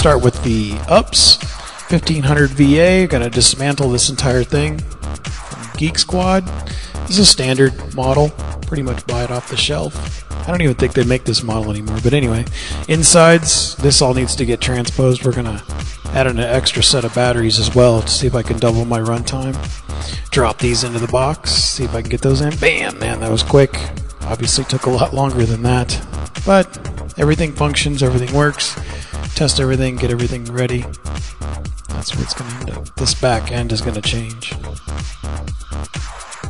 start with the ups, 1500 VA. Gonna dismantle this entire thing from Geek Squad. This is a standard model, pretty much buy it off the shelf. I don't even think they make this model anymore, but anyway. Insides, this all needs to get transposed. We're gonna add an extra set of batteries as well to see if I can double my runtime. Drop these into the box, see if I can get those in. Bam! Man, that was quick. Obviously took a lot longer than that, but everything functions, everything works. Test everything, get everything ready. That's what's going to end up. This back end is going to change.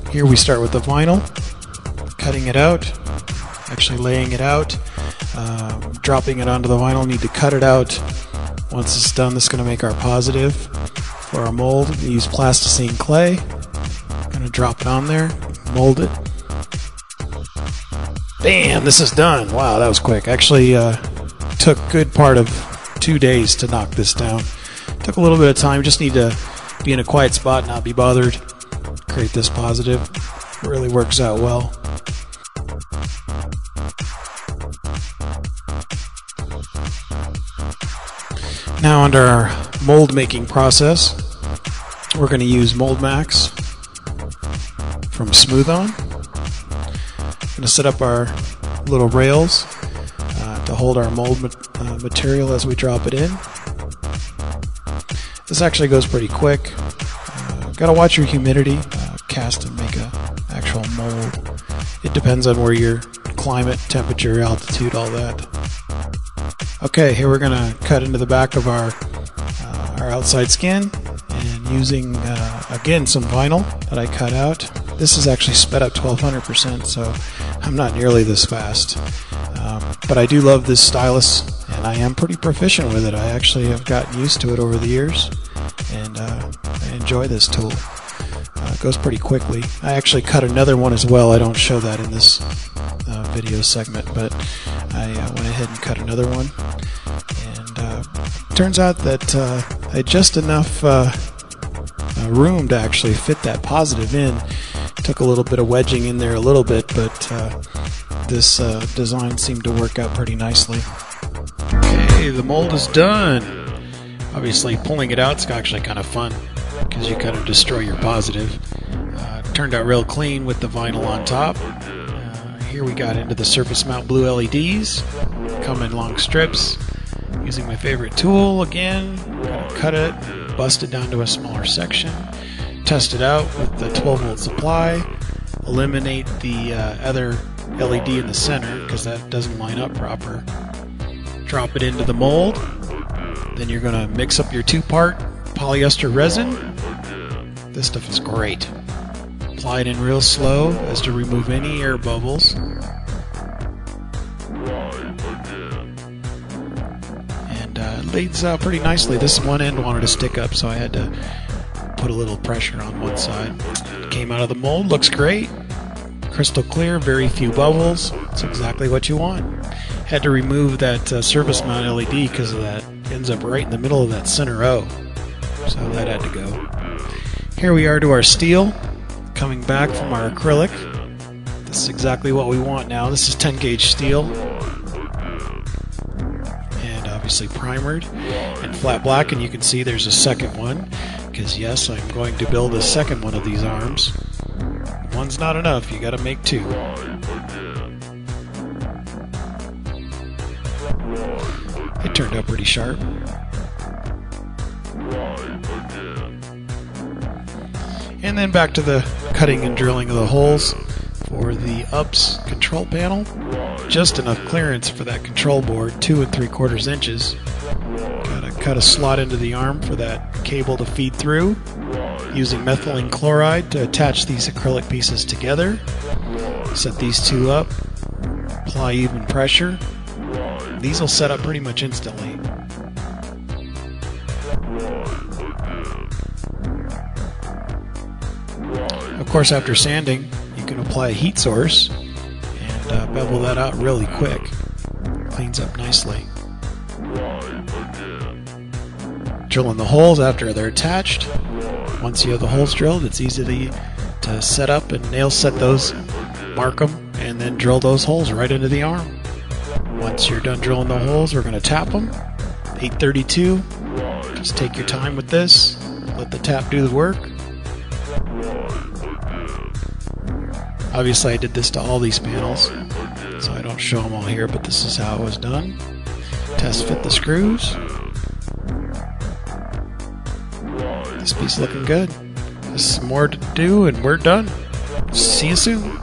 Here we start with the vinyl, cutting it out, actually laying it out, dropping it onto the vinyl. Need to cut it out. Once it's done, this is going to make our positive for our mold. We use plasticine clay. Going to drop it on there, mold it. Bam! This is done. Wow, that was quick. Actually, took a good part of 2 days to knock this down. Took a little bit of time. Just need to be in a quiet spot, not be bothered. Create this positive. It really works out well. Now under our mold making process, we're going to use Mold Max from Smooth On. Going to set up our little rails to hold our mold material as we drop it in. This actually goes pretty quick. Got to watch your humidity. Cast and make a actual mold. It depends on where your climate, temperature, altitude, all that. Okay, here we're going to cut into the back of our outside skin, and using again some vinyl that I cut out. This is actually sped up 1200%, so I'm not nearly this fast. But I do love this stylus, and I am pretty proficient with it. I actually have gotten used to it over the years, and I enjoy this tool. It goes pretty quickly. I actually cut another one as well. I don't show that in this video segment, but I went ahead and cut another one. And turns out that I had just enough room to actually fit that positive in. Took a little bit of wedging in there a little bit, but this design seemed to work out pretty nicely. Okay, the mold is done. Obviously pulling it out is actually kind of fun because you kind of destroy your positive. Turned out real clean with the vinyl on top. Here we got into the surface mount blue LEDs. Come in long strips. Using my favorite tool again. Gonna cut it, bust it down to a smaller section. Test it out with the 12-volt supply. Eliminate the other LED in the center because that doesn't line up proper. Drop it into the mold. Then you're going to mix up your 2-part polyester resin. This stuff is great. Apply it in real slow as to remove any air bubbles. And it leads pretty nicely. This one end wanted to stick up, so I had to put a little pressure on one side. Came out of the mold, looks great. Crystal clear, very few bubbles. It's exactly what you want. Had to remove that surface mount LED because of that. Ends up right in the middle of that center O. So that had to go. Here we are to our steel. Coming back from our acrylic. This is exactly what we want now. This is 10 gauge steel. And obviously primered and flat black. And you can see there's a second one. Because yes, I'm going to build a second one of these arms. One's not enough, you gotta make 2. It turned out pretty sharp. And then back to the cutting and drilling of the holes for the ups control panel. Just enough clearance for that control board, 2 3/4 inches. Gotta cut a slot into the arm for that cable to feed through. Using methylene chloride to attach these acrylic pieces together. Set these 2 up. Apply even pressure. These will set up pretty much instantly. Of course, after sanding, you can apply a heat source and bevel that out really quick. Cleans up nicely. Drilling the holes after they're attached. Once you have the holes drilled, it's easy to set up and nail set those, mark them, and then drill those holes right into the arm. Once you're done drilling the holes, we're going to tap them 832. Just take your time with this. Let the tap do the work. Obviously I did this to all these panels, so I don't show them all here, but this is how it was done. Test fit the screws. This piece looking good. There's some more to do and we're done. See you soon.